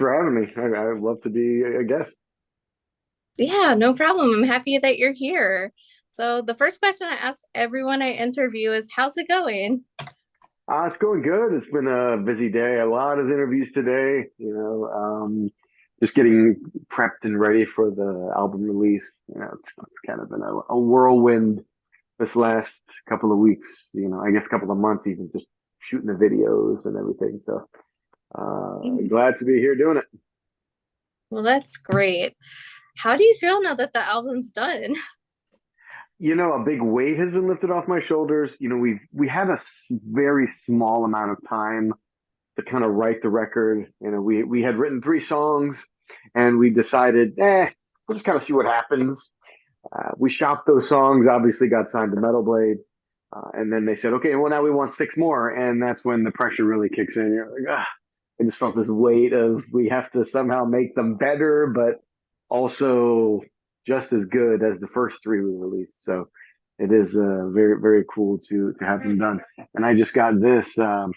for having me. I'd love to be a guest. Yeah, no problem. I'm happy that you're here. So, the first question I ask everyone I interview is, how's it going? It's going good. It's been a busy day. A lot of interviews today. Just getting prepped and ready for the album release. It's kind of been a whirlwind this last couple of weeks. I guess a couple of months, even just shooting the videos and everything. So glad to be here doing it. Well, that's great. How do you feel now that the album's done? A big weight has been lifted off my shoulders. We had a very small amount of time to kind of write the record. We had written three songs, and we decided, we'll just kind of see what happens. We shopped those songs. Obviously, got signed to Metal Blade, and then they said, okay, well now we want six more, and that's when the pressure really kicks in. You're like, ah. I just felt this weight of we have to somehow make them better, but also just as good as the first three we released. So it is very, very cool to have them done. And I just got this 2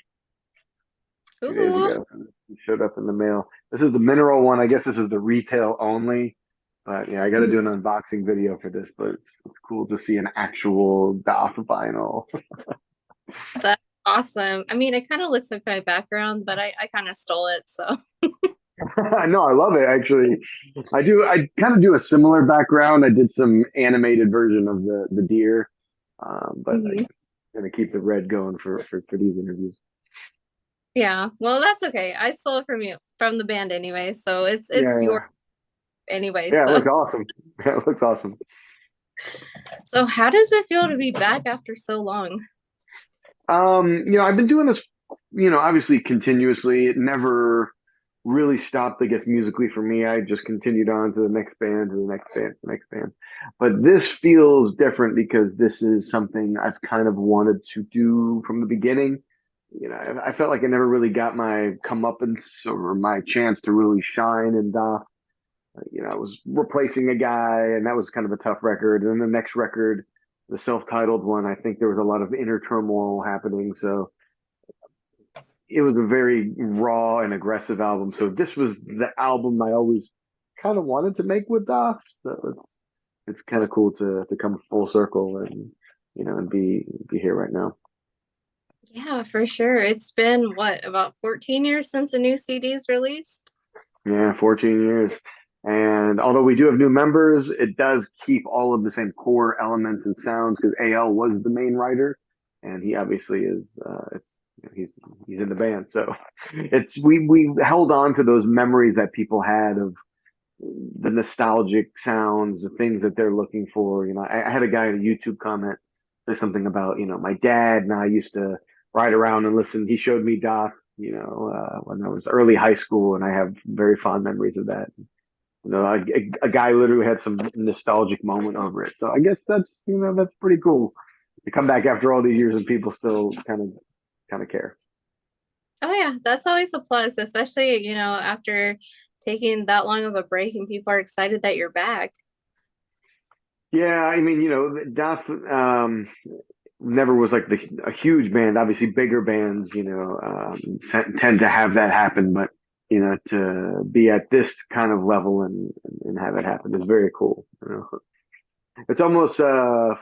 days Ooh, ago. It showed up in the mail. This is the mineral one. I guess this is the retail only. But yeah, I got to do an unboxing video for this. But it's cool to see an actual Daath vinyl. that's awesome. I mean, it kind of looks like my background, but I kind of stole it. So, I know, I love it actually. I do. I kind of do a similar background. I did some animated version of the deer, but I'm Mhm. gonna keep the red going for these interviews. Yeah, well, that's okay. I stole it from you, from the band anyway. So, it's Yeah, your yeah, anyway. yeah. It So, looks awesome. Yeah, it looks awesome. how does it feel to be back after so long? I've been doing this, obviously continuously. It never really stopped, I guess, musically for me. I just continued on to the next band, to the next band, to the next band. But this feels different because this is something I've kind of wanted to do from the beginning. I felt like I never really got my comeuppance or my chance to really shine in Doc. I was replacing a guy, and that was kind of a tough record. And then the next record, the self-titled one, I think there was a lot of inner turmoil happening. So it was a very raw and aggressive album. So this was the album I always kind of wanted to make with Doc. So it's kind of cool to come full circle and and be here right now. Yeah, for sure. It's been what, about 14 years since a new CD's released? Yeah, 14 years. And although we do have new members, it does keep all of the same core elements and sounds because AL was the main writer, and he obviously is. It's he's in the band, so it's we held on to those memories that people had of the nostalgic sounds, the things that they're looking for. I had a guy in a YouTube comment say something about my dad and I used to ride around and listen. He showed me Doc, when I was early high school, and I have very fond memories of that. A guy literally had some nostalgic moment over it. So I guess that's pretty cool to come back after all these years and people still kind of care. Oh yeah, that's always a plus, especially, after taking that long of a break and people are excited that you're back. Yeah, I mean, Daath never was like a huge band. Obviously, bigger bands, tend to have that happen. But to be at this kind of level and have it happen is very cool. It's almost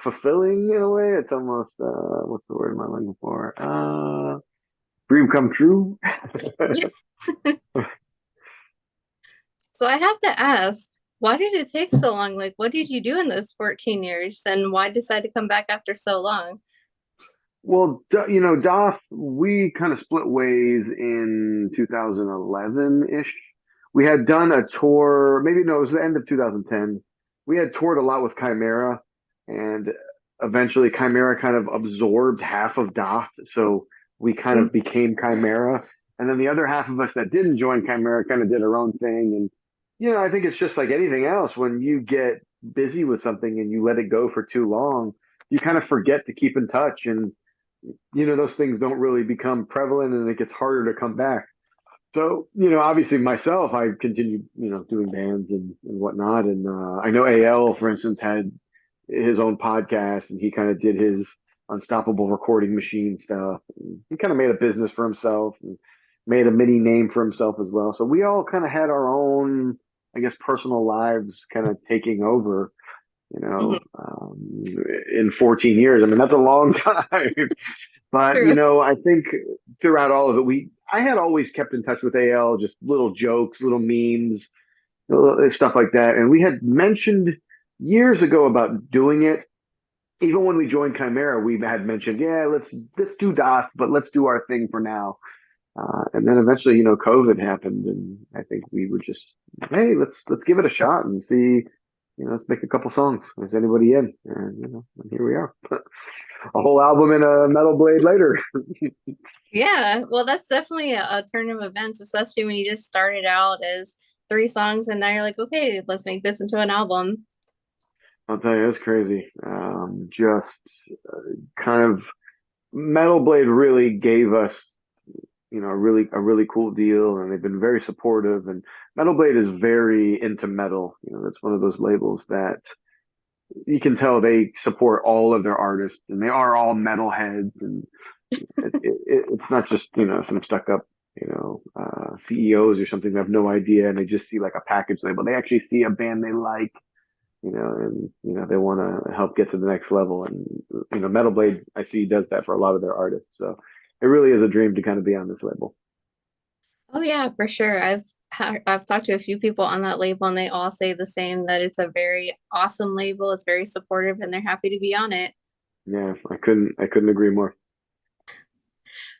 fulfilling in a way. It's almost what's the word am I looking for? Dream come true. Yeah. So I have to ask, why did it take so long? Like, what did you do in those 14 years and why decide to come back after so long? Well, Doth, we kind of split ways in 2011-ish. We had done a tour, maybe no, it was the end of 2010. We had toured a lot with Chimera, and eventually Chimera kind of absorbed half of Doth, so we kind Mm. of became Chimera. And then the other half of us that didn't join Chimera kind of did our own thing. And I think it's just like anything else. When you get busy with something and you let it go for too long, you kind of forget to keep in touch. And those things don't really become prevalent and it gets harder to come back. So, obviously myself, I continued, doing bands and whatnot. And I know AL, for instance, had his own podcast and he kind of did his unstoppable recording machine stuff. And he kind of made a business for himself. And made a mini name for himself as well. So we all kind of had our own, I guess, personal lives kind of taking over, Hmm. in 14 years. I mean, that's a long time. But, True. I think throughout all of it, I had always kept in touch with AL, just little jokes, little memes, stuff like that. And we had mentioned years ago about doing it. Even when we joined Chimera, we had mentioned, yeah, let's do Daath, but let's do our thing for now. And then eventually, COVID happened, and I think we were just, hey, let's give it a shot and see, let's make a couple songs. Is anybody in? And and here we are, a whole album in a Metal Blade later. Yeah, well, that's definitely a turn of events, especially when you just started out as three songs and now you're like, okay, let's make this into an album. I'll tell you, it's crazy. Just kind of Metal Blade really gave us, a really cool deal, and they've been very supportive. And Metal Blade is very into metal. That's one of those labels that you can tell they support all of their artists, and they are all metalheads. And it's not just some stuck up CEOs or something that have no idea, and they just see like a package label. They actually see a band they like, and they want to help get to the next level. And Metal Blade, I see, does that for a lot of their artists. So it really is a dream to kind of be on this label. Oh yeah, for sure. I've talked to a few people on that label and they all say the same that it's a very awesome label. It's very supportive and they're happy to be on it. Yeah, I couldn't agree more.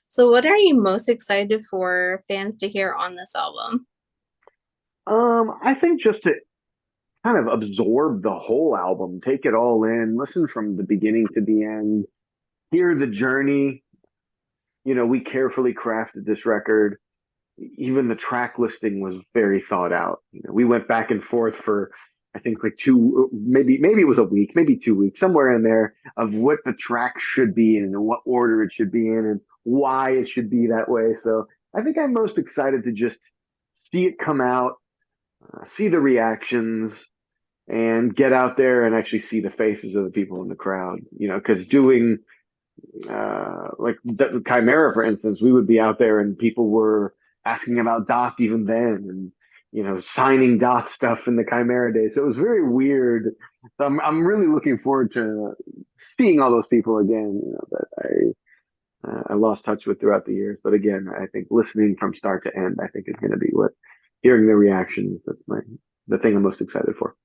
So what are you most excited for fans to hear on this album? I think just to kind of absorb the whole album, take it all in, listen from the beginning to the end, hear the journey. We carefully crafted this record. Even the track listing was very thought out. We went back and forth for, I think, like maybe it was a week, maybe 2 weeks, somewhere in there, of what the track should be in and what order it should be in and why it should be that way. So I think I'm most excited to just see it come out, see the reactions, and get out there and actually see the faces of the people in the crowd. Because doing like the Chimera, for instance, we would be out there and people were asking about Daath even then, and signing Daath stuff in the Chimera days. So it was very weird. So I'm really looking forward to seeing all those people again. That I lost touch with throughout the years. But again, I think listening from start to end, I think is going to be what hearing the reactions. That's the thing I'm most excited for.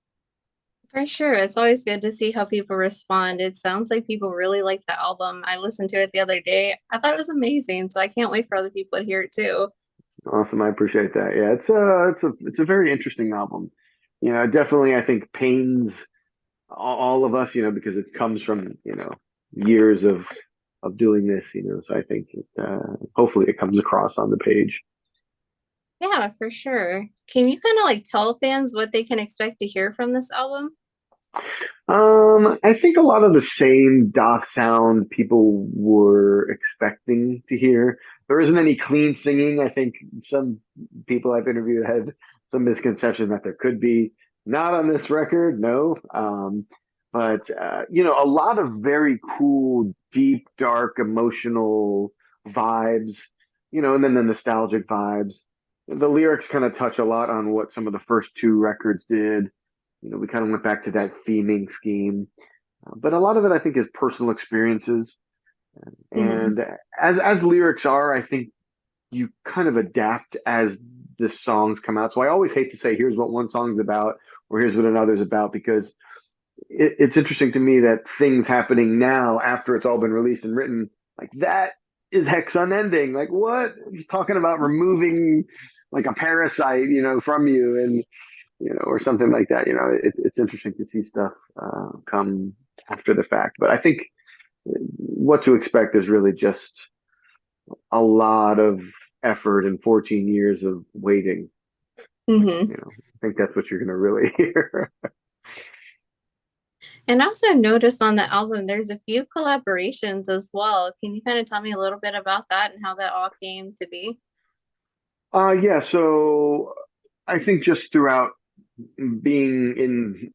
For sure. It's always good to see how people respond. It sounds like people really like the album. I listened to it the other day. I thought it was amazing, so I can't wait for other people to hear it too. Awesome, I appreciate that. Yeah, it's a very interesting album. Definitely I think pains all of us, because it comes from, years of doing this, so I think hopefully it comes across on the page. Yeah, for sure. Can you kind of like tell fans what they can expect to hear from this album? I think a lot of the same Doth sound people were expecting to hear. There isn't any clean singing. I think some people I've interviewed had some misconception that there could be. Not on this record, no. But a lot of very cool, deep, dark, emotional vibes. And then the nostalgic vibes. The lyrics kind of touch a lot on what some of the first two records did. We kind of went back to that theming scheme, but a lot of it I think is personal experiences. Hmm. And as lyrics are, I think you kind of adapt as the songs come out. So I always hate to say here's what one song's about or here's what another's about, because it's interesting to me that things happening now after it's all been released and written, like that is hex unending. Like what? He's talking about removing like a parasite, from you, and or something like that. It's interesting to see stuff come after the fact. But I think what to expect is really just a lot of effort and 14 years of waiting. Hmm. I think that's what you're going to really hear. And I also noticed on the album there's a few collaborations as well. Can you kind of tell me a little bit about that and how that all came to be? Yeah. So I think just throughout being in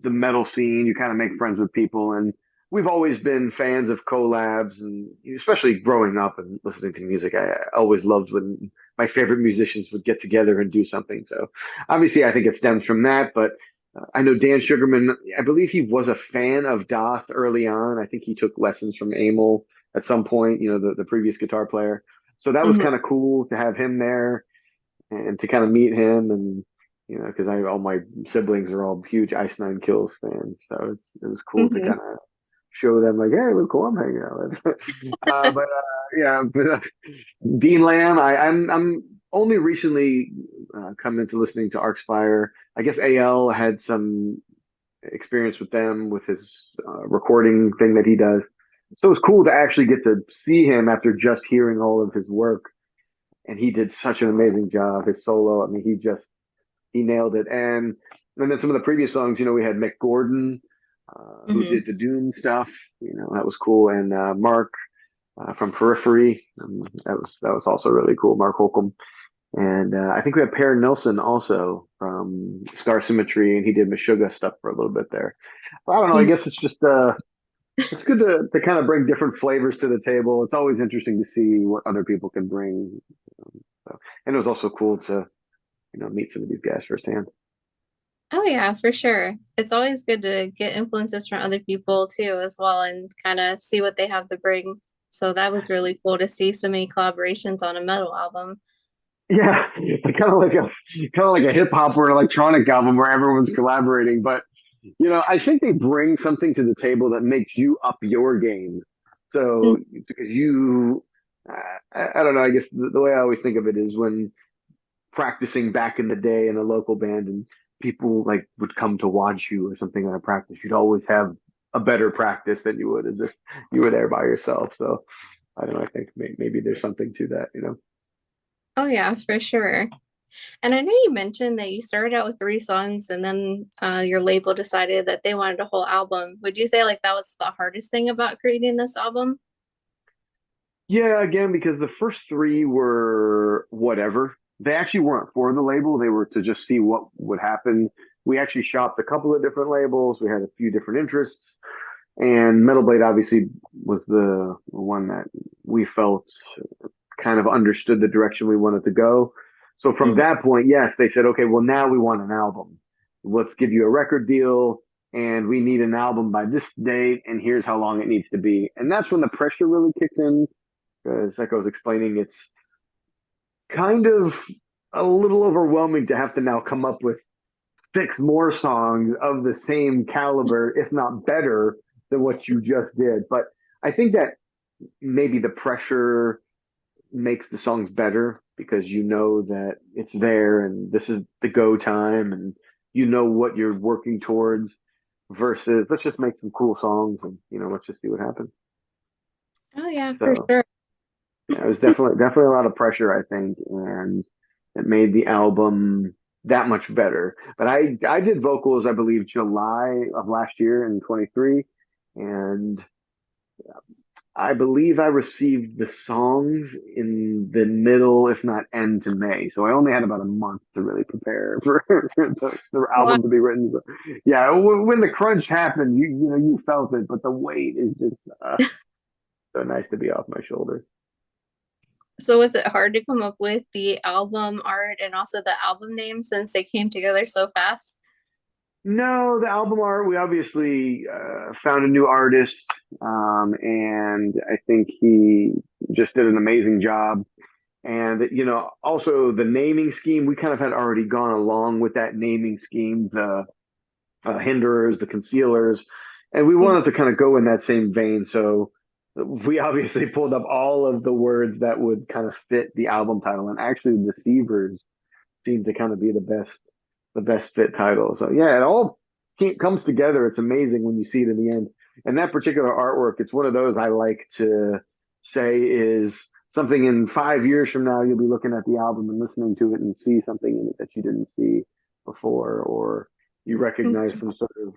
the metal scene, you kind of make friends with people, and we've always been fans of collabs, and especially growing up and listening to music, I always loved when my favorite musicians would get together and do something. So obviously, I think it stems from that. But I know Dan Sugarman, I believe he was a fan of Daath early on. I think he took lessons from Emil at some point, the previous guitar player. So that was Hmm. kind of cool to have him there and to kind of meet him. And because I all my siblings are all huge Ice Nine Kills fans, so it was cool to Hmm. kind of show them like, hey, look who I'm hanging out with. But yeah, but Dean Lamb, I'm only recently come into listening to Arcspire. I guess AL had some experience with them with his recording thing that he does. So it was cool to actually get to see him after just hearing all of his work. And he did such an amazing job. His solo, I mean, he nailed it. And then some of the previous songs, we had Mick Gordon, who Hmm. did the Doom stuff. That was cool. And Mark from Periphery, that was also really cool. Mark Holcomb. And I think we had Per Nilsson also from Star Symmetry, and he did Meshuggah stuff for a little bit there. I don't know. I guess it's just it's good to kind of bring different flavors to the table. It's always interesting to see what other people can bring. So, and it was also cool to meet some of these guys firsthand. Oh yeah, for sure. It's always good to get influences from other people too, as well, and kind of see what they have to bring. So that was really cool to see so many collaborations on a metal album. Yeah, it's kind of like a hip hop or an electronic album where everyone's collaborating. But I think they bring something to the table that makes you up your game. So because I don't know. I guess the way I always think of it is when practicing back in the day in a local band, and people like would come to watch you or something at a practice. You'd always have a better practice than you would as if you were there by yourself. So I don't know. I think maybe there's something to that. Oh yeah, for sure. And I know you mentioned that you started out with three songs and then your label decided that they wanted a whole album. Would you say like that was the hardest thing about creating this album? Yeah, again, because the first three were whatever. They actually weren't for the label. They were to just see what would happen. We actually shopped a couple of different labels. We had a few different interests. And Metal Blade obviously was the one that we felt kind of understood the direction we wanted to go. So from Hmm. that point, yes, they said, okay, well, now we want an album. Let's give you a record deal, and we need an album by this date, and here's how long it needs to be. And that's when the pressure really kicks in because, like I was explaining, it's kind of a little overwhelming to have to now come up with six more songs of the same caliber, if not better, than what you just did. But I think that maybe the pressure makes the songs better because you know that it's there and this is the go time and you know what you're working towards versus let's just make some cool songs and let's just see what happens. Oh yeah, for So sure. yeah, it was definitely a lot of pressure, I think, and it made the album that much better. But I did vocals, I believe, July of last year in 23, and I believe I received the songs in the middle, if not end to May. So I only had about a month to really prepare for the Wow. album to be written. So, yeah, when the crunch happened, you felt it, but the weight is just so nice to be off my shoulders. So was it hard to come up with the album art and also the album name since they came together so fast? No, the album art, we obviously found a new artist, and I think he just did an amazing job. And, also the naming scheme, we kind of had already gone along with that naming scheme, the hinderers, the concealers, and we Mhm. wanted to kind of go in that same vein. So we obviously pulled up all of the words that would kind of fit the album title, and actually, Deceivers seemed to kind of be the best fit title. So yeah, it all comes together. It's amazing when you see it in the end. And that particular artwork, it's one of those I like to say is something in 5 years from now, you'll be looking at the album and listening to it and see something in it that you didn't see before, or you recognize Mhm. some sort of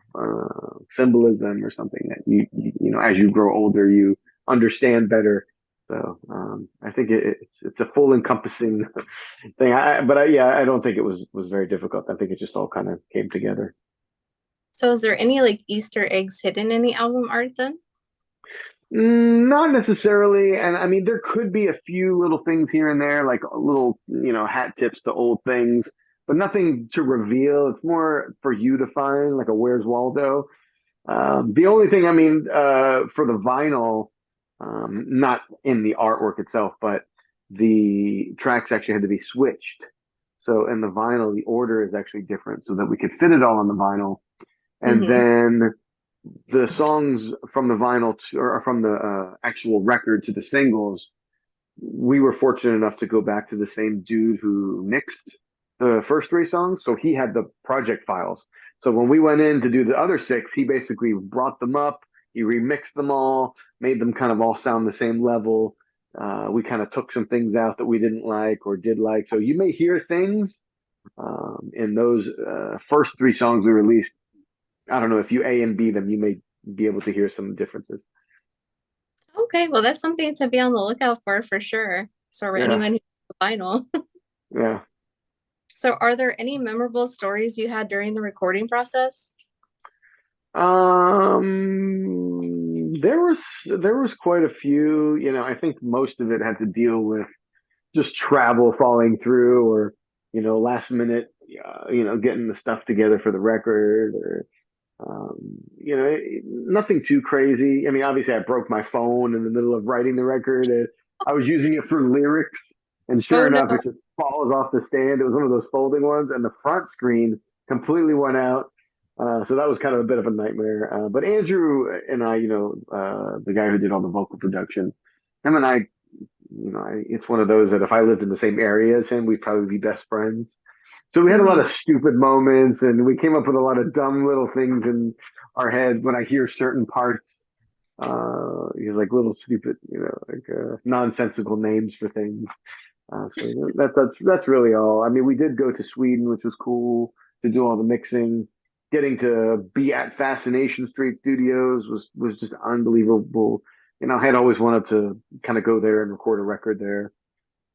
symbolism or something that as you grow older, you understand better. So I think it's a full encompassing thing. Yeah, I don't think it was very difficult. I think it just all kind of came together. So is there any like Easter eggs hidden in the album art then? Not necessarily, and I mean there could be a few little things here and there, like little, hat tips to old things, but nothing to reveal. It's more for you to find, like a Where's Waldo. The only thing, I mean, for the vinyl, not in the artwork itself, but the tracks actually had to be switched. So in the vinyl, the order is actually different so that we could fit it all on the vinyl. And Hmm. then the songs from the vinyl or from the actual record to the singles, we were fortunate enough to go back to the same dude who mixed the first three songs. So he had the project files. So when we went in to do the other six, he basically brought them up, he remixed them all, made them kind of all sound the same level. We kind of took some things out that we didn't like or did like. So you may hear things in those first three songs we released. I don't know if you A and B them, you may be able to hear some differences. Okay, well, that's something to be on the lookout for sure. So, for Yeah, anyone who's vinyl. yeah. So, are there any memorable stories you had during the recording process? There was quite a few. I think most of it had to deal with just travel falling through, or last minute, getting the stuff together for the record, or um, nothing too crazy. I mean, obviously, I broke my phone in the middle of writing the record, and I was using it for lyrics, and sure Oh no. enough, it just falls off the stand. It was one of those folding ones, and the front screen completely went out. So that was kind of a bit of a nightmare. But Andrew and I, the guy who did all the vocal production, him and I, it's one of those that if I lived in the same area as him, we'd probably be best friends. So we had a lot Hmm. of stupid moments, and we came up with a lot of dumb little things in our head when I hear certain parts. He's like little stupid, like nonsensical names for things. So that's really all. I mean, we did go to Sweden, which was cool to do all the mixing. Getting to be at Fascination Street Studios was just unbelievable. I had always wanted to kind of go there and record a record there.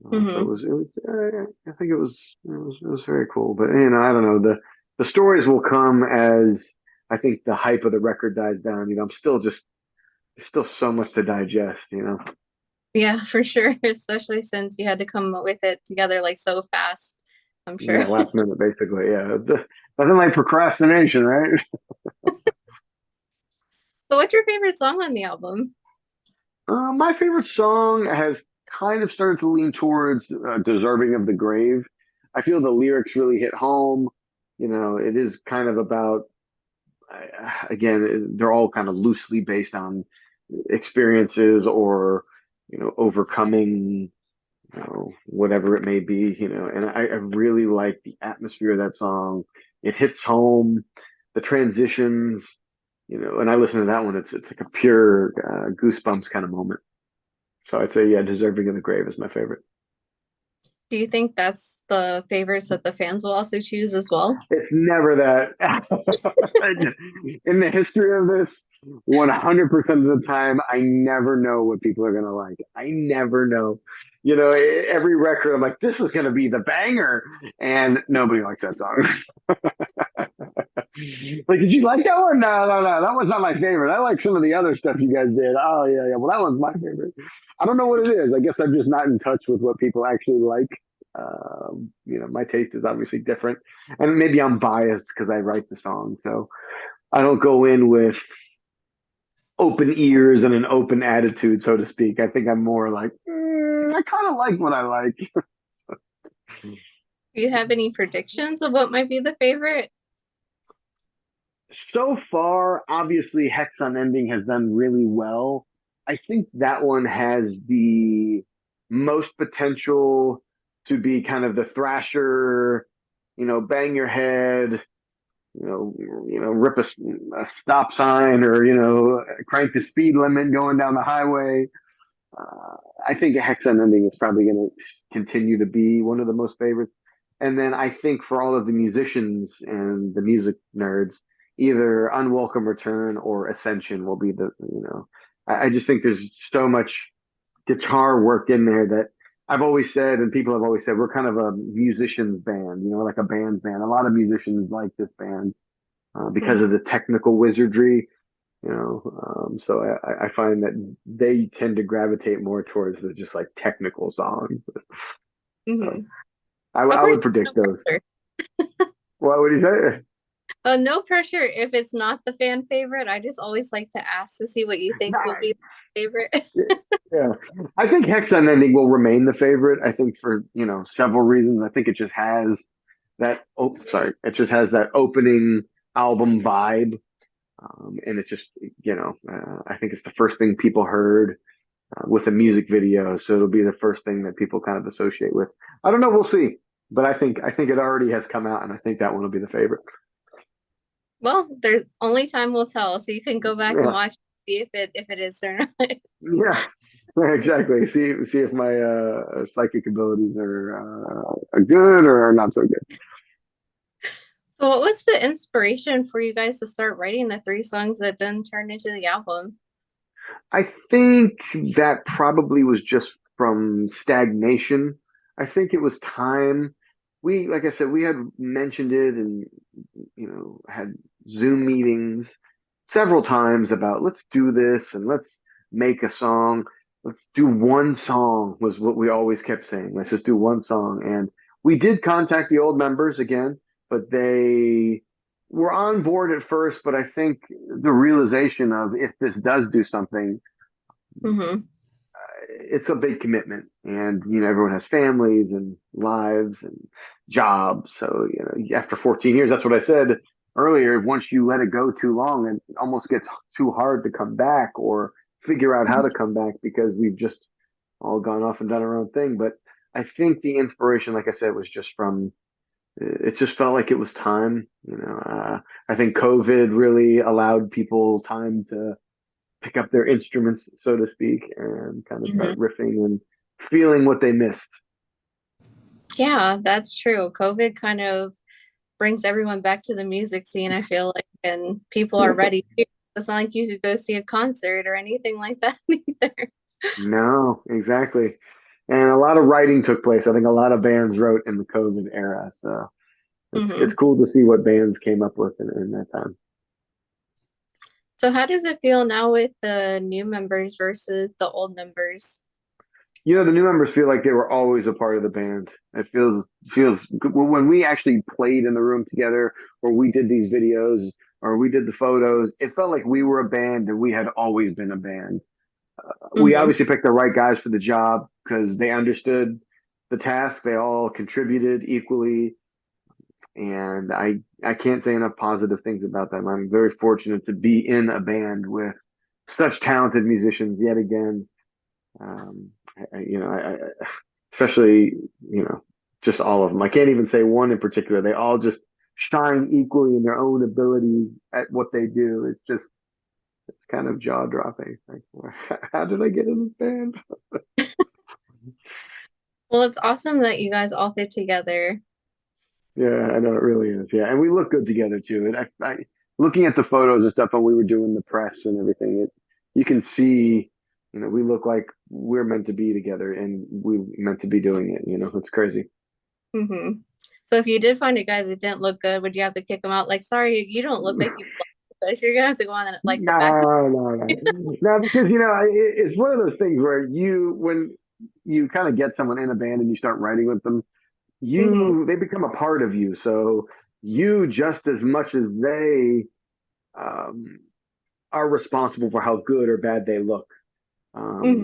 So Hmm. I think it was very cool. But I don't know. The stories will come as I think the hype of the record dies down. I'm still just there's still so much to digest. Yeah, for sure. Especially since you had to come up with it together like so fast, I'm sure. Yeah, last minute, basically. Yeah, nothing like procrastination, right? So, what's your favorite song on the album? My favorite song has kind of started to lean towards "Deserving of the Grave." I feel the lyrics really hit home. It is kind of about, again, they're all kind of loosely based on experiences or overcoming whatever it may be, and I really like the atmosphere of that song. It hits home, the transitions, and I listen to that one. It's like a pure goosebumps kind of moment. So I'd say, yeah, Deserving of the Grave is my favorite. Do you think that's the favorites that the fans will also choose as well? It's never that. In the history of this, 100% of the time, I never know what people are going to like. I never know. Every record, I'm like, this is going to be the banger. And nobody likes that song. Like, did you like that one? No, no, no. That one's not my favorite. I like some of the other stuff you guys did. Oh, yeah, yeah. Well, that one's my favorite. I don't know what it is. I guess I'm just not in touch with what people actually like. My taste is obviously different, and maybe I'm biased because I write the song, so I don't go in with open ears and an open attitude, so to speak. I think I'm more like, I kind of like what I like. Do you have any predictions of what might be the favorite? So far, obviously, Hex Unending has done really well. I think that one has the most potential to be kind of the thrasher, bang your head, rip a stop sign or, crank the speed limit going down the highway. I think a Hex Ending is probably going to continue to be one of the most favorites. And then I think for all of the musicians and the music nerds, either Unwelcome Return or Ascension will be I just think there's so much guitar work in there that I've always said, and people have always said, we're kind of a musician's band, like a band's band. A lot of musicians like this band because Mhm. of the technical wizardry. So I find that they tend to gravitate more towards the just like technical songs. So Hmm. I Of course, would no predict those. pressure. What would you say? No pressure if it's not the fan favorite. I just always like to ask to see what you think will be the favorite. Yeah, I think Hex Unending will remain the favorite. I think for several reasons. I think it just has that. Oh, sorry, it just has that opening album vibe, and it's just I think it's the first thing people heard with a music video, so it'll be the first thing that people kind of associate with. I don't know, we'll see, but I think it already has come out, and I think that one will be the favorite. Well, there's only time will tell, so you can go back and Yeah, watch see if it is or not. yeah. Exactly. See if my psychic abilities are good or not so good. So, what was the inspiration for you guys to start writing the three songs that then turned into the album? I think that probably was just from stagnation. I think it was time. Like I said, we had mentioned it and, had Zoom meetings several times about let's do this and let's make a song. Let's do one song was what we always kept saying. Let's just do one song. And we did contact the old members again, but they were on board at first. But I think the realization of if this does do something, Mm-hmm. it's a big commitment, and everyone has families and lives and jobs. So after 14 years, that's what I said earlier. Once you let it go too long, it almost gets too hard to come back or figure out how to come back because we've just all gone off and done our own thing. But I think the inspiration, like I said, was just from it just felt like it was time. I think COVID really allowed people time to pick up their instruments, so to speak, and kind of Mm-hmm. start riffing and feeling what they missed. Yeah, that's true. COVID kind of brings everyone back to the music scene, I feel like, and people are ready. It's not like you could go see a concert or anything like that either. No, exactly. And a lot of writing took place. I think a lot of bands wrote in the COVID era. So it's Hmm. cool to see what bands came up with in that time. So, how does it feel now with the new members versus the old members? The new members feel like they were always a part of the band. It feels good. When we actually played in the room together, or we did these videos, or we did the photos. It felt like we were a band and we had always been a band. We Hmm. obviously picked the right guys for the job because they understood the task. They all contributed equally, and I can't say enough positive things about them. I'm very fortunate to be in a band with such talented musicians yet again. Um, Especially just all of them. I can't even say one in particular. They all just shine equally in their own abilities at what they do. It's kind of jaw dropping. Like, how did I get in this band? Well, it's awesome that you guys all fit together. Yeah, I know it really is. Yeah, and we look good together too. And looking at the photos and stuff when we were doing the press and everything, you can see, we look like we're meant to be together, and we meant to be doing it. It's crazy. Hmm. So, if you did find a guy that didn't look good, would you have to kick him out? Like, sorry, you don't look like you belong with us. You're gonna have to go on like the back. No, no, no, no, because it's one of those things where when you kind of get someone in a band and you start writing with them, Hmm. they become a part of you. So you just as much as they um, are responsible for how good or bad they look. Hmm.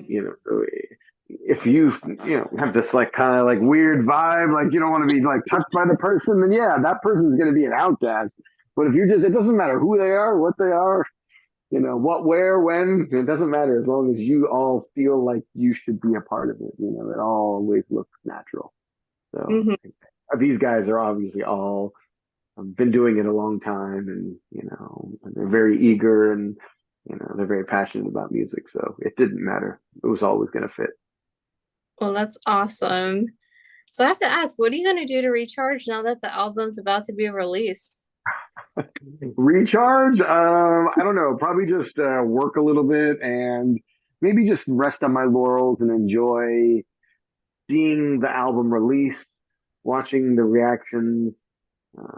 If you have this like kind of like weird vibe, like you don't want to be like touched by the person, then yeah, that person's going to be an outcast. But if you're just, it doesn't matter who they are, what they are, what, where, when, it doesn't matter as long as you all feel like you should be a part of it. It always looks natural. So Hmm. these guys are obviously all been doing it a long time, and and they're very eager, and they're very passionate about music. So it didn't matter; it was always going to fit. Well, that's awesome. So, I have to ask, what are you gonna do to recharge now that the album's about to be released? Recharge? I don't know. Probably just work a little bit and maybe just rest on my laurels and enjoy seeing the album released, watching the reactions.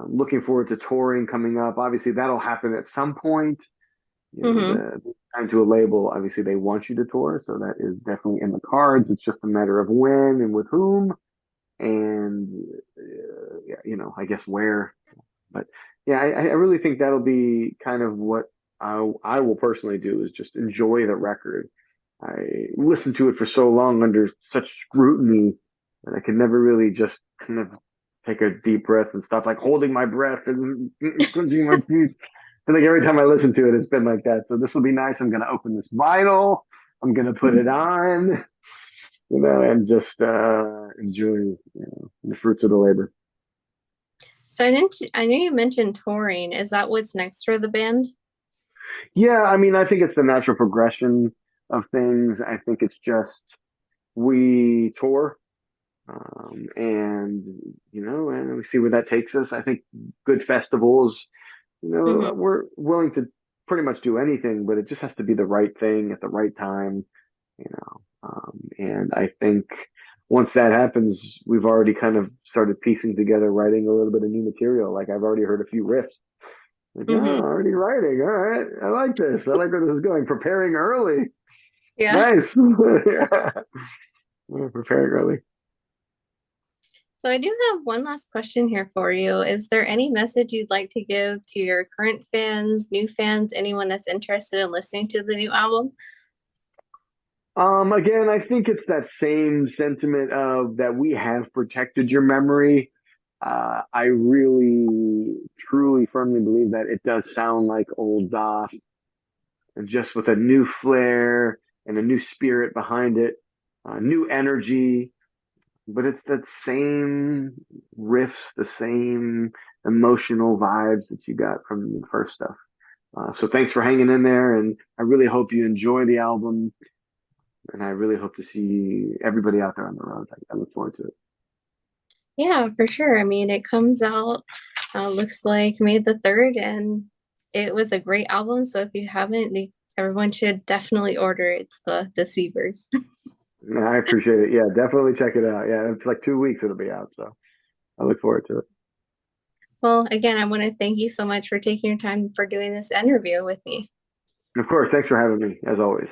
Looking forward to touring coming up. Obviously, that'll happen at some point. Hmm. the time to a label, obviously they want you to tour, so that is definitely in the cards. It's just a matter of when and with whom, and yeah, I guess where. But yeah, I really think that'll be kind of what I will personally do is just enjoy the record. I listened to it for so long under such scrutiny that I could never really just kind of take a deep breath and stuff, like holding my breath and clenching my teeth. And like every time I listen to it, it's been like that. So this will be nice. I'm gonna open this vinyl. I'm gonna put it on, and just enjoy, the fruits of the labor. So I know you mentioned touring. Is that what's next for the band? Yeah, I mean, I think it's the natural progression of things. I think it's just we tour, and and we see where that takes us. I think good festivals, Hmm. we're willing to pretty much do anything, but it just has to be the right thing at the right time, and I think once that happens, we've already kind of started piecing together, writing a little bit of new material. Like I've already heard a few riffs. Like, oh, Hmm. already writing. All right, I like this. I like where this is going. Preparing early. Yeah. Nice. Yeah, preparing early. So I do have one last question here for you. Is there any message you'd like to give to your current fans, new fans, anyone that's interested in listening to the new album? Again, I think it's that same sentiment of that we have protected your memory. I really, truly, firmly believe that it does sound like old Daath, and just with a new flair and a new spirit behind it, new energy. But it's that same riffs, the same emotional vibes that you got from the first stuff. So thanks for hanging in there, and I really hope you enjoy the album, and I really hope to see everybody out there on the road. I look forward to it. Yeah, for sure. I mean, it comes out, looks like May the 3rd, and it was a great album. So if you haven't, everyone should definitely order it. It's the Deceivers. No, I appreciate it. Yeah, definitely check it out. Yeah, it's like 2 weeks it'll be out, so I look forward to it. Well, again, I want to thank you so much for taking your time for doing this interview with me. And of course, thanks for having me, as always.